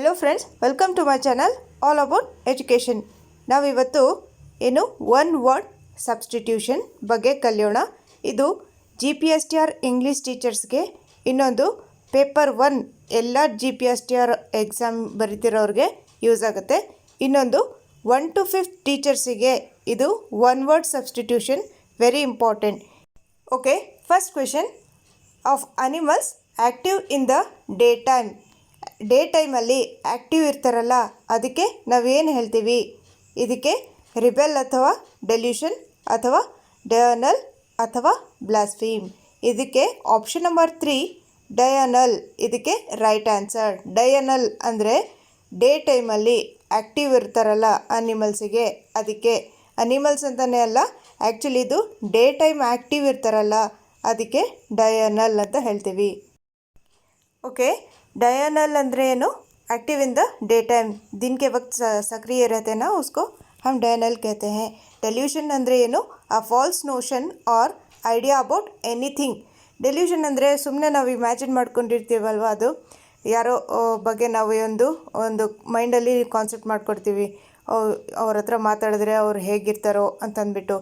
Hello friends, welcome to my channel all about education. ನಾವಿವತ್ತು one word substitution ಬಗ್ಗೆ ಕಲಿಯೋಣ. ಇದು GPSTR ಇಂಗ್ಲೀಷ್ ಟೀಚರ್ಸ್ಗೆ, ಇನ್ನೊಂದು ಪೇಪರ್ 1 ಎಲ್ಲ GPSTR ಎಕ್ಸಾಮ್ ಬರೀತಿರೋರಿಗೆ ಯೂಸ್ ಆಗುತ್ತೆ. ಇನ್ನೊಂದು 1 to 5th ಟೀಚರ್ಸಿಗೆ ಇದು one word substitution very important. Okay, first question. Of animals active in the day ಟೈಮಲ್ಲಿ ಆ್ಯಕ್ಟಿವ್ ಇರ್ತಾರಲ್ಲ, ಅದಕ್ಕೆ ನಾವೇನು ಹೇಳ್ತೀವಿ? ಇದಕ್ಕೆ ರಿಬೆಲ್ ಅಥವಾ ಡೆಲ್ಯೂಷನ್ ಅಥವಾ ಡಯಾನಲ್ ಅಥವಾ ಬ್ಲಾಸ್ಫೀಮ್. ಇದಕ್ಕೆ ಆಪ್ಷನ್ ನಂಬರ್ 3 ಡಯಾನಲ್. ಇದಕ್ಕೆ ರೈಟ್ ಆನ್ಸರ್. ಡಯಾನಲ್ ಅಂದರೆ ಡೇ ಟೈಮಲ್ಲಿ ಆ್ಯಕ್ಟಿವ್ ಇರ್ತಾರಲ್ಲ ಅನಿಮಲ್ಸಿಗೆ, ಅದಕ್ಕೆ ಅನಿಮಲ್ಸ್ ಅಂತಲೇ ಅಲ್ಲ, ಆ್ಯಕ್ಚುಲಿ ಇದು ಡೇ ಟೈಮ್ ಆ್ಯಕ್ಟಿವ್ ಇರ್ತಾರಲ್ಲ ಅದಕ್ಕೆ ಡಯಾನಲ್ ಅಂತ ಹೇಳ್ತೀವಿ. ओके, डायनल अंदरे active in the day time, दिन के वक्त सक्रिय रहते हैं ना, उसको हम डायनल कहते हैं. डेल्यूशन अंदरे अ फॉल्स नोशन और ಐಡಿಯಾ ಅಬೌಟ್ ಎನಿಥಿಂಗ್. ಡೆಲ್ಯೂಷನ್ ಅಂದರೆ ಸುಮ್ಮನೆ ನಾವು ಇಮ್ಯಾಜಿನ್ ಮಾಡ್ಕೊಂಡಿರ್ತೀವಲ್ವ, ಅದು ಯಾರೋ ಬಗ್ಗೆ ನಾವು ಒಂದು ಮೈಂಡಲ್ಲಿ ಕಾನ್ಸೆಪ್ಟ್ ಮಾಡ್ಕೊಡ್ತೀವಿ. ಅವ್ರ ಹತ್ರ ಮಾತಾಡಿದ್ರೆ ಅವ್ರು ಹೇಗಿರ್ತಾರೋ ಅಂತಂದ್ಬಿಟ್ಟು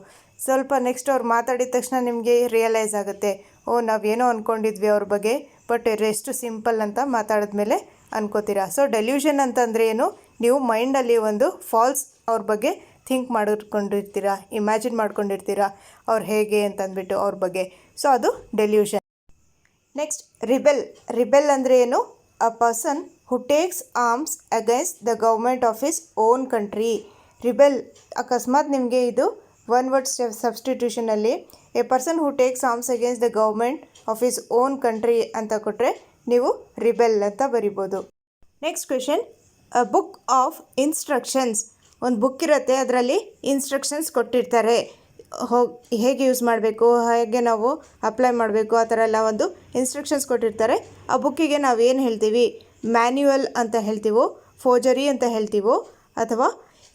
ಸ್ವಲ್ಪ ನೆಕ್ಸ್ಟ್ ಅವ್ರು ಮಾತಾಡಿದ ತಕ್ಷಣ ನಿಮಗೆ ರಿಯಲೈಸ್ ಆಗುತ್ತೆ, ನಾವೇನೋ ಅಂದ್ಕೊಂಡಿದ್ವಿ ಅವ್ರ ಬಗ್ಗೆ, ಬಟ್ ಎಷ್ಟು ಸಿಂಪಲ್ ಅಂತ ಮಾತಾಡಿದ್ಮೇಲೆ ಅನ್ಕೋತೀರಾ. ಸೊ ಡೆಲ್ಯೂಷನ್ ಅಂತಂದರೆ ನೀವು ಮೈಂಡಲ್ಲಿ ಒಂದು ಫಾಲ್ಸ್ ಅವ್ರ ಬಗ್ಗೆ ಥಿಂಕ್ ಮಾಡಿಕೊಂಡಿರ್ತೀರಾ, ಇಮ್ಯಾಜಿನ್ ಮಾಡ್ಕೊಂಡಿರ್ತೀರಾ ಅವ್ರು ಹೇಗೆ ಅಂತಂದ್ಬಿಟ್ಟು ಅವ್ರ ಬಗ್ಗೆ. ಸೊ ಅದು ಡೆಲ್ಯೂಷನ್. ನೆಕ್ಸ್ಟ್ ರಿಬೆಲ್ ಅಂದರೆ a person who takes arms against the government of his own country. Rebel, ಅಕಸ್ಮಾತ್ ನಿಮಗೆ ಇದು ಒನ್ ವರ್ಡ್ ಸಬ್ಸ್ಟಿಟ್ಯೂಷನಲ್ಲಿ a person who takes arms against the government of his own country ಅಂತ ಕೊಟ್ಟರೆ ನೀವು rebel ಅಂತ ಬರಿಬೋದು. Next question. A book of instructions. ಒಂದು ಬುಕ್ ಇರುತ್ತೆ, ಅದರಲ್ಲಿ ಇನ್ಸ್ಟ್ರಕ್ಷನ್ಸ್ ಕೊಟ್ಟಿರ್ತಾರೆ, ಹೇಗೆ ಯೂಸ್ ಮಾಡಬೇಕು, ಹೇಗೆ ನಾವು ಅಪ್ಲೈ ಮಾಡಬೇಕು, ಆ ಥರ ಎಲ್ಲ ಒಂದು ಇನ್ಸ್ಟ್ರಕ್ಷನ್ಸ್ ಕೊಟ್ಟಿರ್ತಾರೆ. ಆ ಬುಕ್ಕಿಗೆ ನಾವು ಏನು ಹೇಳ್ತೀವಿ? ಮ್ಯಾನ್ಯುವಲ್ ಅಂತ ಹೇಳ್ತೀವೋ, ಫೋರ್ಜರಿ ಅಂತ ಹೇಳ್ತೀವೋ, ಅಥವಾ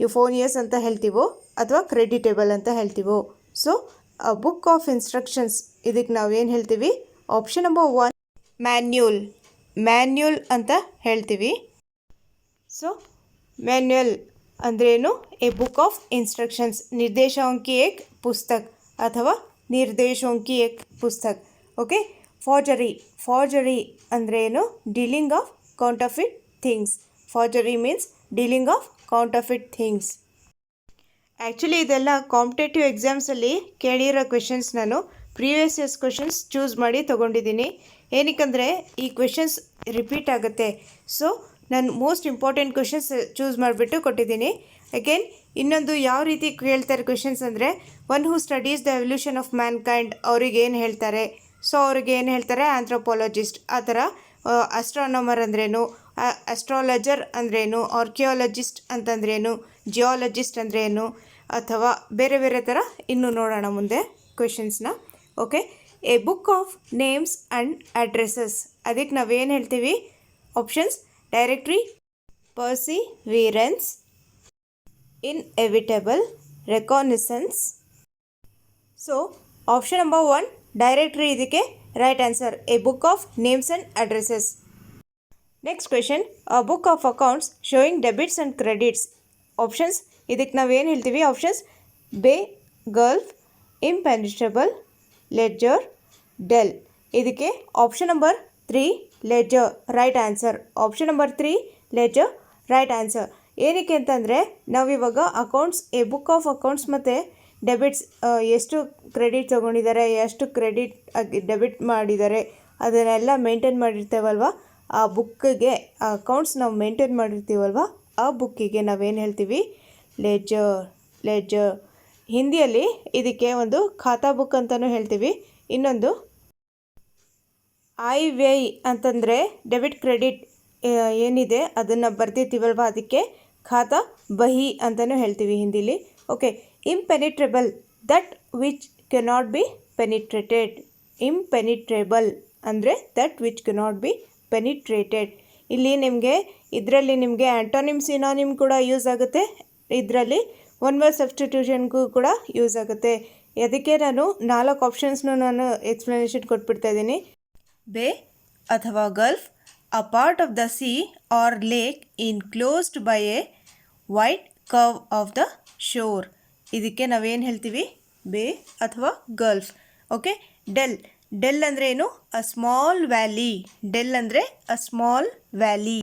ಯುಫೋನಿಯಸ್ ಅಂತ ಹೇಳ್ತೀವೋ, ಅಥವಾ ಕ್ರೆಡಿಟೇಬಲ್ ಅಂತ ಹೇಳ್ತೀವೋ. So a book of instructions, ಇದಕ್ಕೆ ನಾವು ಏನು ಹೇಳ್ತೀವಿ? ಆಪ್ಷನ್ ನಂಬರ್ 1 ಮ್ಯಾನ್ಯುಲ್ ಅಂತ ಹೇಳ್ತೀವಿ. ಸೊ ಮ್ಯಾನ್ಯುಯಲ್ ಅಂದ್ರೇನು? A book of instructions. निर्देशों की एक पुस्तक ಅಥವಾ निर्देशों की एक पुस्तक. ಓಕೆ. ಫಾರ್ಜರಿ ಅಂದ್ರೇನು? Dealing of counterfeit things. Forgery means dealing of counterfeit things. Actually ಇದೆಲ್ಲ ಕಾಂಪಿಟೇಟಿವ್ ಎಕ್ಸಾಮ್ಸಲ್ಲಿ ಕೇಳಿರೋ ಕ್ವೆಶನ್ಸ್. ನಾನು ಪ್ರೀವಿಯಸ್ ಇಯರ್ಸ್ ಕ್ವೆಶನ್ಸ್ ಚೂಸ್ ಮಾಡಿ ತೊಗೊಂಡಿದ್ದೀನಿ. ಏನಕ್ಕಂದರೆ ಈ ಕ್ವೆಶನ್ಸ್ ರಿಪೀಟ್ ಆಗುತ್ತೆ. ಸೊ ನಾನು ಮೋಸ್ಟ್ ಇಂಪಾರ್ಟೆಂಟ್ ಕ್ವೆಶನ್ಸ್ ಚೂಸ್ ಮಾಡಿಬಿಟ್ಟು ಕೊಟ್ಟಿದ್ದೀನಿ. ಅಗೇನ್ ಇನ್ನೊಂದು ಯಾವ ರೀತಿ ಕೇಳ್ತಾರೆ ಕ್ವೆಶನ್ಸ್ ಅಂದರೆ, one who studies the evolution of mankind, ಅವ್ರಿಗೆ ಏನು ಹೇಳ್ತಾರೆ? ಸೊ ಅವ್ರಿಗೆ ಏನು ಹೇಳ್ತಾರೆ? ಆಂಥ್ರೋಪಾಲಜಿಸ್ಟ್. ಆ ಥರ ಅಸ್ಟ್ರಾನಮರ್ ಅಂದ್ರೇನು, ಅಸ್ಟ್ರಾಲಜರ್ ಅಂದ್ರೇನು, ಆರ್ಕಿಯಾಲಜಿಸ್ಟ್ ಅಂತಂದ್ರೇನು, ಜಿಯಾಲಜಿಸ್ಟ್ ಅಂದ್ರೇನು, ಅಥವಾ ಬೇರೆ ಬೇರೆ ಥರ ಇನ್ನೂ ನೋಡೋಣ ಮುಂದೆ ಕ್ವೆಶನ್ಸ್ನ. Okay. A book of names and addresses. ಅದಕ್ಕೆ ನಾವೇನು ಹೇಳ್ತೀವಿ? Options: directory, perseverance, inevitable, reconnaissance. So option number 1 directory ಇದಕ್ಕೆ right answer. A book of names and addresses. Next question. A book of accounts showing debits and credits. Options ಇದಕ್ಕೆ ನಾವೇನು ಹೇಳ್ತೀವಿ? Options: bay, gulf, impenetrable, ledger, dell. ಇದಕ್ಕೆ option number 3 ledger right answer. Option number 3 ledger right answer. ಏನಕ್ಕೆ ಅಂತಂದರೆ ನಾವಿವಾಗ accounts, A book of accounts ಮತ್ತು debits, ಎಷ್ಟು credit ತೊಗೊಂಡಿದ್ದಾರೆ, ಎಷ್ಟು ಡೆಬಿಟ್ ಮಾಡಿದ್ದಾರೆ, ಅದನ್ನೆಲ್ಲ ಮೇಂಟೈನ್ ಮಾಡಿರ್ತೇವಲ್ವ. ಆ ಬುಕ್ಕಿಗೆ, ಆ ಅಕೌಂಟ್ಸ್ ನಾವು ಮೇಂಟೈನ್ ಮಾಡಿರ್ತೀವಲ್ವ, ಆ ಬುಕ್ಕಿಗೆ ನಾವೇನು ಹೇಳ್ತೀವಿ? ಲೆಡ್ಜರ್. ಹಿಂದಿಯಲ್ಲಿ ಇದಕ್ಕೆ ಒಂದು ಖಾತಾ ಬುಕ್ ಅಂತಲೂ ಹೇಳ್ತೀವಿ. ಇನ್ನೊಂದು ಐ ವ್ಯೈ ಅಂತಂದರೆ ಡೆಬಿಟ್ ಕ್ರೆಡಿಟ್ ಏನಿದೆ ಅದನ್ನು ಬರ್ದಿರ್ತೀವಲ್ವ, ಅದಕ್ಕೆ ಖಾತಾ ಬಹಿ ಅಂತಲೂ ಹೇಳ್ತೀವಿ ಹಿಂದಿಲಿ. Okay. Impenetrable, that which cannot be penetrated. Impenetrable ಅಂದರೆ that which cannot be penetrated. ಇಲ್ಲಿ ಇದರಲ್ಲಿ ನಿಮಗೆ ಆ್ಯಂಟೋನಿಮ್, ಸಿನೋನಿಮ್ ಕೂಡ ಯೂಸ್ ಆಗುತ್ತೆ. ಇದರಲ್ಲಿ ಒನ್ ವರ್ಡ್ ಸಬ್ಸ್ಟಿಟ್ಯೂಷನ್ಗೂ ಕೂಡ ಯೂಸ್ ಆಗುತ್ತೆ. ಅದಕ್ಕೆ ನಾನು 4 ಆಪ್ಷನ್ಸ್ನು ನಾನು ಎಕ್ಸ್ಪ್ಲನೇಷನ್ ಕೊಟ್ಬಿಡ್ತಾ ಇದ್ದೀನಿ. ಬೇ ಅಥವಾ Gulf a part of the sea or lake enclosed by a wide curve of the shore. ಇದಕ್ಕೆ ನಾವೇನು ಹೇಳ್ತೀವಿ? ಬೇ ಅಥವಾ ಗಲ್ಫ್. ಓಕೆ, ಡೆಲ್ ಅಂದರೆ ಏನು? A small valley. ಡೆಲ್ ಅಂದರೆ a small valley.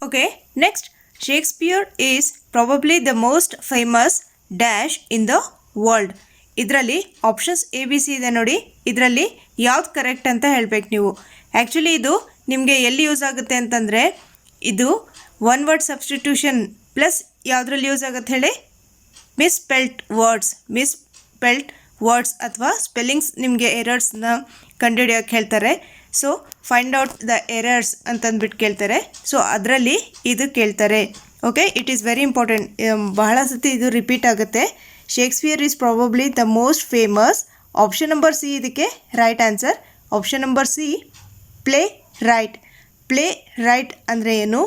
Okay, next, Shakespeare is probably the most famous dash in the world. ಇದರಲ್ಲಿ options ABC ಇದೆ ನೋಡಿ. ಇದರಲ್ಲಿ ಯಾವ್ದು ಕರೆಕ್ಟ್ ಅಂತ ಹೇಳಬೇಕು ನೀವು. ಆ್ಯಕ್ಚುಲಿ ಇದು ನಿಮಗೆ ಎಲ್ಲಿ ಯೂಸ್ ಆಗುತ್ತೆ ಅಂತಂದರೆ, ಇದು ಒನ್ ವರ್ಡ್ ಸಬ್ಸ್ಟಿಟ್ಯೂಷನ್ ಪ್ಲಸ್ ಯಾವುದ್ರಲ್ಲಿ ಯೂಸ್ ಆಗುತ್ತೆ ಹೇಳಿ? ಮಿಸ್ಪೆಲ್ಟ್ ವರ್ಡ್ಸ್ ಅಥವಾ ಸ್ಪೆಲ್ಲಿಂಗ್ಸ್ ನಿಮಗೆ ಎರರ್ಸ್ನ ಕಂಡುಹಿಡಿಯೋಕ್ಕೆ ಹೇಳ್ತಾರೆ. So find out the errors ಅಂತಂದ್ಬಿಟ್ಟು ಕೇಳ್ತಾರೆ. ಸೊ ಅದರಲ್ಲಿ ಇದು ಕೇಳ್ತಾರೆ. Okay, it is very important. ಬಹಳ ಸತಿ ಇದು ರಿಪೀಟ್ ಆಗುತ್ತೆ. Shakespeare is probably the most famous. Option number C ಇದಕ್ಕೆ right answer. Option number C, playwright ಅಂದರೆ ಏನು?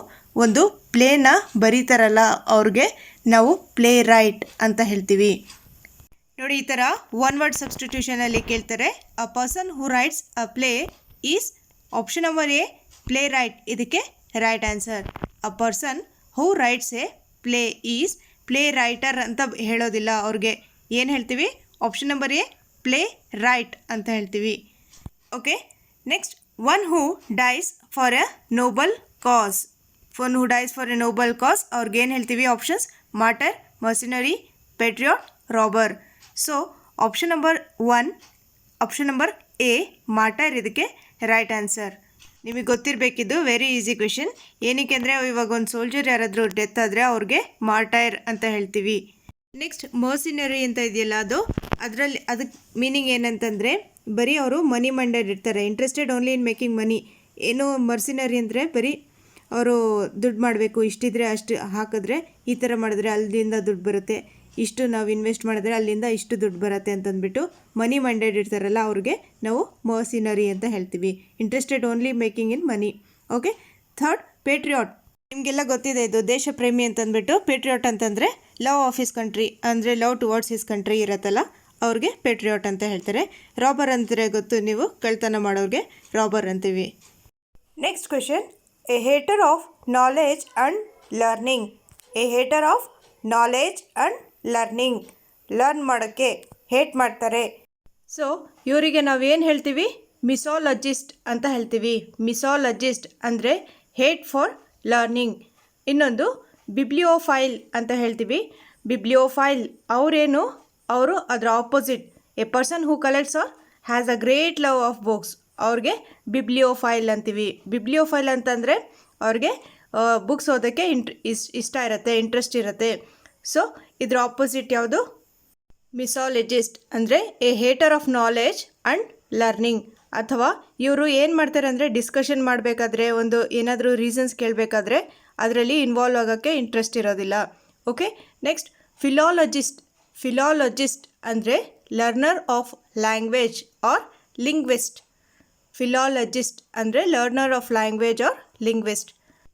ಒಂದು ಪ್ಲೇನ ಬರೀತಾರಲ್ಲ ಅವ್ರಿಗೆ ನಾವು ಪ್ಲೇ ರೈಟ್ ಅಂತ ಹೇಳ್ತೀವಿ ನೋಡಿ. ಈ ಥರ ಒನ್ ವರ್ಡ್ ಸಬ್ಸ್ಟಿಟ್ಯೂಷನಲ್ಲಿ ಕೇಳ್ತಾರೆ. A person who writes a play is, option number A, playwright. ಇದಕ್ಕೆ right answer. A person who writes a play is play writer ಅಂತ ಹೇಳೋದಿಲ್ಲ. ಅವ್ರಿಗೆ ಏನು ಹೇಳ್ತೀವಿ? Option number A, playwright ಅಂತ ಹೇಳ್ತೀವಿ. Okay, next, one who dies for a noble cause. ಅವ್ರಿಗೇನು ಹೇಳ್ತೀವಿ? Options: martyr, mercenary, patriot, robber. So option number 1, option number A, martyr ಇದಕ್ಕೆ ರೈಟ್ ಆನ್ಸರ್. ನಿಮಗೆ ಗೊತ್ತಿರಬೇಕಿದ್ದು, ವೆರಿ ಈಸಿ ಕ್ವೆಶನ್. ಏನಕ್ಕೆ ಅಂದರೆ, ಇವಾಗ ಒಂದು ಸೋಲ್ಜರ್ ಯಾರಾದರೂ ಡೆತ್ ಆದರೆ ಅವ್ರಿಗೆ ಮಾರ್ಟೈರ್ ಅಂತ ಹೇಳ್ತೀವಿ. ನೆಕ್ಸ್ಟ್, ಮರ್ಸಿನರಿ ಅಂತ ಇದೆಯಲ್ಲ, ಅದಕ್ಕೆ ಮೀನಿಂಗ್ ಏನಂತಂದರೆ, ಬರೀ ಅವರು ಮನಿ ಮಂಡೆಡ್ ಇರ್ತಾರೆ, interested only in making money. ಏನು ಮರ್ಸಿನರಿ ಅಂದರೆ, ಬರೀ ಅವರು ದುಡ್ಡು ಮಾಡಬೇಕು, ಇಷ್ಟಿದ್ರೆ ಅಷ್ಟು ಹಾಕಿದ್ರೆ, ಈ ಥರ ಮಾಡಿದ್ರೆ ಅಲ್ಲಿಂದ ದುಡ್ಡು ಬರುತ್ತೆ, ಇಷ್ಟು ನಾವು ಇನ್ವೆಸ್ಟ್ ಮಾಡಿದ್ರೆ ಅಲ್ಲಿಂದ ಇಷ್ಟು ದುಡ್ಡು ಬರುತ್ತೆ ಅಂತಂದ್ಬಿಟ್ಟು ಮನಿ ಮಂಡೆಡ್ ಇರ್ತಾರಲ್ಲ ಅವ್ರಿಗೆ ನಾವು ಮರ್ಸಿನರಿ ಅಂತ ಹೇಳ್ತೀವಿ. ಇಂಟ್ರೆಸ್ಟೆಡ್ ಓನ್ಲಿ ಮೇಕಿಂಗ್ ಇನ್ ಮನಿ. Okay, third, patriot. ನಿಮಗೆಲ್ಲ ಗೊತ್ತಿದೆ ಇದು ದೇಶ ಪ್ರೇಮಿ ಅಂತಂದ್ಬಿಟ್ಟು. ಪೇಟ್ರಿಯಾಟ್ ಅಂತಂದರೆ ಲವ್ ಆಫ್ ಹಿಸ್ ಕಂಟ್ರಿ, ಅಂದರೆ ಲವ್ ಟುವರ್ಡ್ಸ್ ಹಿಸ್ ಕಂಟ್ರಿ ಇರತ್ತಲ್ಲ, ಅವ್ರಿಗೆ ಪೇಟ್ರಿಯಾಟ್ ಅಂತ ಹೇಳ್ತಾರೆ. ರಾಬರ್ ಅಂತಾರೆ ಗೊತ್ತು ನೀವು, ಕಳ್ತನ ಮಾಡೋರಿಗೆ ರಾಬರ್ ಅಂತೀವಿ. Next question, A hater of knowledge and learning. Learn ಮಾಡೋಕ್ಕೆ ಹೇಟ್ ಮಾಡ್ತಾರೆ. ಸೊ ಇವರಿಗೆ ನಾವೇನು ಹೇಳ್ತೀವಿ? ಮಿಸಾಲಜಿಸ್ಟ್ ಅಂತ ಹೇಳ್ತೀವಿ. ಮಿಸಾಲಜಿಸ್ಟ್ ಅಂದರೆ ಹೇಟ್ ಫಾರ್ ಲರ್ನಿಂಗ್. ಇನ್ನೊಂದು ಬಿಬ್ಲಿಯೋಫೈಲ್ ಅಂತ ಹೇಳ್ತೀವಿ. ಬಿಬ್ಲಿಯೋಫೈಲ್ ಅವರು ಅದರ opposite. A person who collects R has a great love of books, ಅವ್ರಿಗೆ ಬಿಬ್ಲಿಯೋಫೈಲ್ ಅಂತೀವಿ. ಬಿಬ್ಲಿಯೋಫೈಲ್ ಅಂತಂದರೆ ಅವ್ರಿಗೆ ಬುಕ್ಸ್ ಓದೋಕ್ಕೆ ಇಷ್ಟ ಇರುತ್ತೆ, ಇಂಟ್ರೆಸ್ಟ್ ಇರುತ್ತೆ. ಸೊ ಇದರ ಆಪೋಸಿಟ್ ಯಾವುದು? ಮಿಸಾಲಜಿಸ್ಟ್ ಅಂದರೆ A hater of knowledge and learning. ಅಥವಾ ಇವರು ಏನು ಮಾಡ್ತಾರೆ ಅಂದರೆ, ಡಿಸ್ಕಷನ್ ಮಾಡಬೇಕಾದ್ರೆ, ಒಂದು ಏನಾದರೂ ರೀಸನ್ಸ್ ಕೇಳಬೇಕಾದ್ರೆ ಅದರಲ್ಲಿ ಇನ್ವಾಲ್ವ್ ಆಗೋಕ್ಕೆ ಇಂಟ್ರೆಸ್ಟ್ ಇರೋದಿಲ್ಲ. ಓಕೆ, ನೆಕ್ಸ್ಟ್, ಫಿಲಾಲಜಿಸ್ಟ್ ಅಂದರೆ learner of language or linguist. Philologist ಅಂದರೆ learner of language or linguist.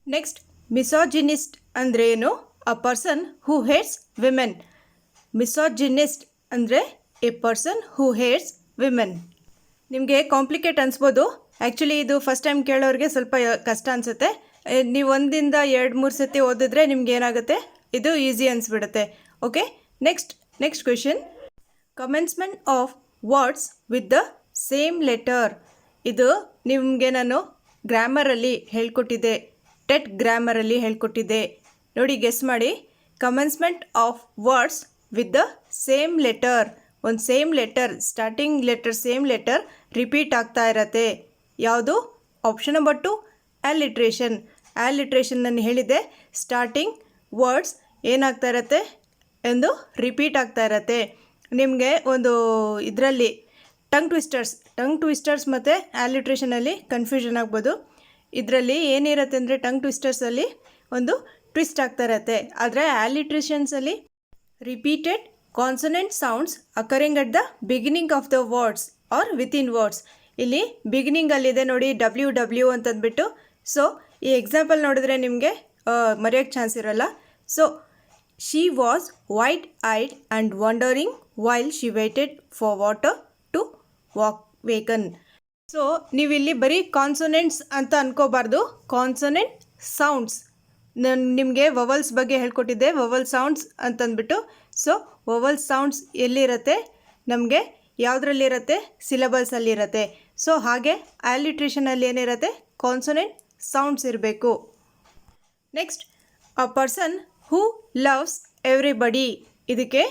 Next, misogynist ಅಂದರೆ ಏನು? A person who hates women. Misogynist ಅಂದರೆ a person who hates women. ನಿಮಗೆ ಕಾಂಪ್ಲಿಕೇಟ್ ಅನಿಸ್ಬೋದು. ಆ್ಯಕ್ಚುಲಿ ಇದು ಫಸ್ಟ್ ಟೈಮ್ ಕೇಳೋರಿಗೆ ಸ್ವಲ್ಪ ಕಷ್ಟ ಅನಿಸುತ್ತೆ. ನೀವು 1-2-3 ಸತಿ ಓದಿದ್ರೆ ನಿಮ್ಗೆ ಏನಾಗುತ್ತೆ, ಇದು ಈಸಿ ಅನಿಸ್ಬಿಡುತ್ತೆ. Okay, next question, commencement of words with the same letter. ಇದು ನಿಮಗೆ ನಾನು ಗ್ರಾಮರಲ್ಲಿ ಹೇಳ್ಕೊಟ್ಟಿದ್ದೆ, ಟೆಟ್ ಗ್ರಾಮರಲ್ಲಿ ಹೇಳ್ಕೊಟ್ಟಿದ್ದೆ ನೋಡಿ. ಗೆಸ್ ಮಾಡಿ. Commencement of words with the same letter. ಒಂದು same letter, starting letter, same letter repeat ಆಗ್ತಾ ಇರತ್ತೆ. ಯಾವುದು? Option number 2, alliteration. ನಾನು ಹೇಳಿದ್ದೆ, ಸ್ಟಾರ್ಟಿಂಗ್ ವರ್ಡ್ಸ್ ಏನಾಗ್ತಾ ಇರತ್ತೆ ಎಂದು ರಿಪೀಟ್ ಆಗ್ತಾ ಇರತ್ತೆ. ನಿಮಗೆ ಒಂದು ಇದರಲ್ಲಿ ಟಂಗ್ ಟ್ವಿಸ್ಟರ್ಸ್ ಮತ್ತು ಆಲಿಟ್ರೇಷನಲ್ಲಿ ಕನ್ಫ್ಯೂಷನ್ ಆಗ್ಬೋದು. ಇದರಲ್ಲಿ ಏನಿರುತ್ತೆ ಅಂದರೆ, ಟಂಗ್ ಟ್ವಿಸ್ಟರ್ಸಲ್ಲಿ ಒಂದು ಟ್ವಿಸ್ಟ್ ಆಗ್ತಾ ಇರತ್ತೆ. ಆದರೆ ಆಲಿಟ್ರೇಷನ್ಸಲ್ಲಿ repeated consonant sounds occurring at the beginning of the words or within words. ಇಲ್ಲಿ ಬಿಗಿನಿಂಗಲ್ಲಿದೆ ನೋಡಿ WW ಅಂತಂದ್ಬಿಟ್ಟು. ಸೊ ಈ ಎಕ್ಸಾಂಪಲ್ ನೋಡಿದ್ರೆ ನಿಮಗೆ ಮರೆಯೋಕ್ಕೆ ಚಾನ್ಸ್ ಇರೋಲ್ಲ. So she was wide eyed and wondering while she waited for water to waken. So ನೀವಿಲ್ಲಿ ಬರೀ ಕಾನ್ಸೊನೆಂಟ್ಸ್ ಅಂತ ಅನ್ಕೋಬಾರ್ದು, ಕಾನ್ಸೊನೆಂಟ್ ಸೌಂಡ್ಸ್. ನಾನು ನಿಮಗೆ ವವಲ್ಸ್ ಬಗ್ಗೆ ಹೇಳ್ಕೊಟ್ಟಿದ್ದೆ, ವವಲ್ ಸೌಂಡ್ಸ್ ಅಂತಂದ್ಬಿಟ್ಟು. ಸೊ ವವಲ್ ಸೌಂಡ್ಸ್ ಎಲ್ಲಿರುತ್ತೆ, ನಮಗೆ ಯಾವುದ್ರಲ್ಲಿರುತ್ತೆ, ಸಿಲಬಲ್ಸಲ್ಲಿರುತ್ತೆ. ಸೊ ಹಾಗೆ ಆಲಿಟ್ರೇಷನಲ್ಲಿ ಏನಿರುತ್ತೆ, ಕಾನ್ಸೊನೆಂಟ್ ಸೌಂಡ್ಸ್ ಇರಬೇಕು. Next, a person who loves everybody. ಇದಕ್ಕೆ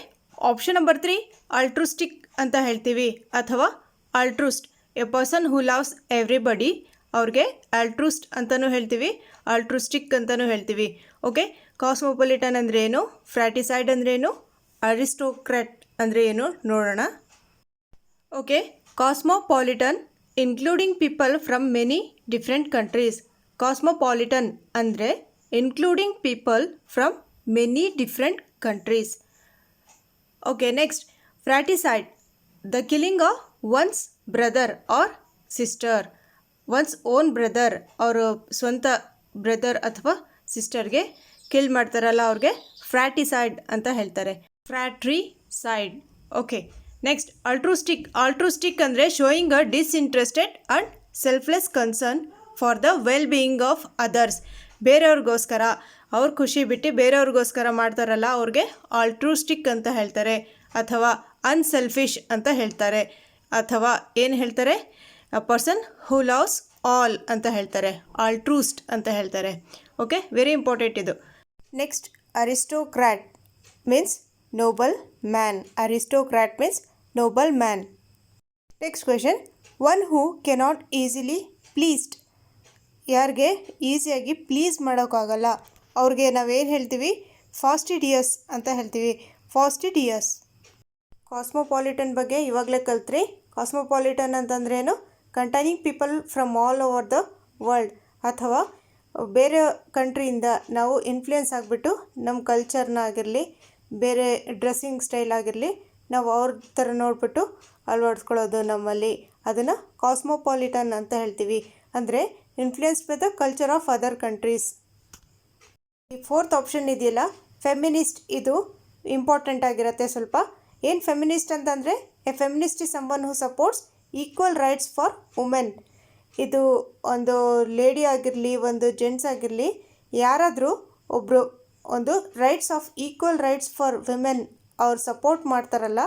ಆಪ್ಷನ್ ನಂಬರ್ 3 ಅಲ್ಟ್ರುಸ್ಟಿಕ್ ಅಂತ ಹೇಳ್ತೀವಿ, ಅಥವಾ altruist. A person who loves everybody ಅವ್ರಿಗೆ ಅಲ್ಟ್ರುಸ್ಟ್ ಅಂತಲೂ ಹೇಳ್ತೀವಿ, ಅಲ್ಟ್ರುಸ್ಟಿಕ್ ಅಂತಲೂ ಹೇಳ್ತೀವಿ. ಓಕೆ, ಕಾಸ್ಮೋಪಾಲಿಟನ್ ಅಂದರೆ ಏನು, ಫ್ರಾಟಿಸೈಡ್ ಅಂದರೆ ಏನು, ಅರಿಸ್ಟೋಕ್ರಾಟ್ ಅಂದರೆ ಏನು ನೋಡೋಣ. Okay, cosmopolitan including people from many different countries. Cosmopolitan ಅಂದರೆ including people from many different countries. Okay, next, fratricide the killing of one's brother or sister. One's own brother, ಅವರು ಸ್ವಂತ ಬ್ರದರ್ ಅಥವಾ ಸಿಸ್ಟರ್ಗೆ ಕಿಲ್ ಮಾಡ್ತಾರಲ್ಲ ಅವ್ರಿಗೆ ಫ್ರಾಟಿಸೈಡ್ ಅಂತ ಹೇಳ್ತಾರೆ, ಫ್ರಾಟ್ರಿಸೈಡ್. Okay, next, altruistic. ಅಲ್ಟ್ರುಸ್ಟಿಕ್ ಅಂದರೆ showing a disinterested and selfless concern for the well being of others. ಬೇರೆಯವ್ರಿಗೋಸ್ಕರ, ಅವ್ರ ಖುಷಿ ಬಿಟ್ಟು ಬೇರೆಯವ್ರಿಗೋಸ್ಕರ ಮಾಡ್ತಾರಲ್ಲ ಅವ್ರಿಗೆ ಆಲ್ಟ್ರುಸ್ಟಿಕ್ ಅಂತ ಹೇಳ್ತಾರೆ, ಅಥವಾ ಅನ್ಸೆಲ್ಫಿಶ್ ಅಂತ ಹೇಳ್ತಾರೆ, ಅಥವಾ ಏನು ಹೇಳ್ತಾರೆ, a person who loves all ಅಂತ ಹೇಳ್ತಾರೆ, ಆಲ್ಟ್ರೂಸ್ಟ್ ಅಂತ ಹೇಳ್ತಾರೆ. ಓಕೆ, ವೆರಿ ಇಂಪಾರ್ಟೆಂಟ್ ಇದು. Next, aristocrat means noble man. Aristocrat means noble man. Next question, one who cannot easily pleased. ಯಾರಿಗೆ ಈಸಿಯಾಗಿ ಪ್ಲೀಸ್ ಮಾಡೋಕ್ಕಾಗಲ್ಲ ಅವ್ರಿಗೆ ನಾವೇನು ಹೇಳ್ತೀವಿ, ಫಾಸ್ಟಿಡಿಯಸ್ ಅಂತ ಹೇಳ್ತೀವಿ, ಫಾಸ್ಟಿಡಿಯಸ್. ಕಾಸ್ಮೋಪಾಲಿಟನ್ ಬಗ್ಗೆ ಇವಾಗಲೇ ಕಲ್ತ್ರಿ. ಕಾಸ್ಮೋಪಾಲಿಟನ್ ಅಂತಂದ್ರೇನು, containing people from all over the world, ಅಥವಾ ಬೇರೆ ಕಂಟ್ರಿಯಿಂದ ನಾವು ಇನ್ಫ್ಲೂಯೆನ್ಸ್ ಆಗಿಬಿಟ್ಟು ನಮ್ಮ ಕಲ್ಚರ್ನ ಆಗಿರಲಿ, ಬೇರೆ ಡ್ರೆಸ್ಸಿಂಗ್ ಸ್ಟೈಲ್ ಆಗಿರಲಿ, ನಾವು ಅವ್ರ ಥರ ನೋಡಿಬಿಟ್ಟು ಅಳವಡಿಸ್ಕೊಳ್ಳೋದು ನಮ್ಮಲ್ಲಿ, ಅದನ್ನು ಕಾಸ್ಮೋಪಾಲಿಟನ್ ಅಂತ ಹೇಳ್ತೀವಿ. ಅಂದರೆ influence by the culture of other countries. ಈ ಫೋರ್ತ್ ಆಪ್ಷನ್ ಇದೆಯಲ್ಲ, ಫೆಮಿನಿಸ್ಟ್, ಇದು ಇಂಪಾರ್ಟೆಂಟ್ ಆಗಿರುತ್ತೆ ಸ್ವಲ್ಪ. ಏನು ಫೆಮಿನಿಸ್ಟ್ ಅಂತಂದರೆ, A feminist is someone who supports equal rights for women. ಇದು ಒಂದು ಲೇಡಿ ಆಗಿರಲಿ, ಒಂದು ಜೆಂಟ್ಸ್ ಆಗಿರಲಿ, ಯಾರಾದರೂ ಒಬ್ಬರು ಒಂದು rights of equal rights for women ಅವ್ರು ಸಪೋರ್ಟ್ ಮಾಡ್ತಾರಲ್ಲ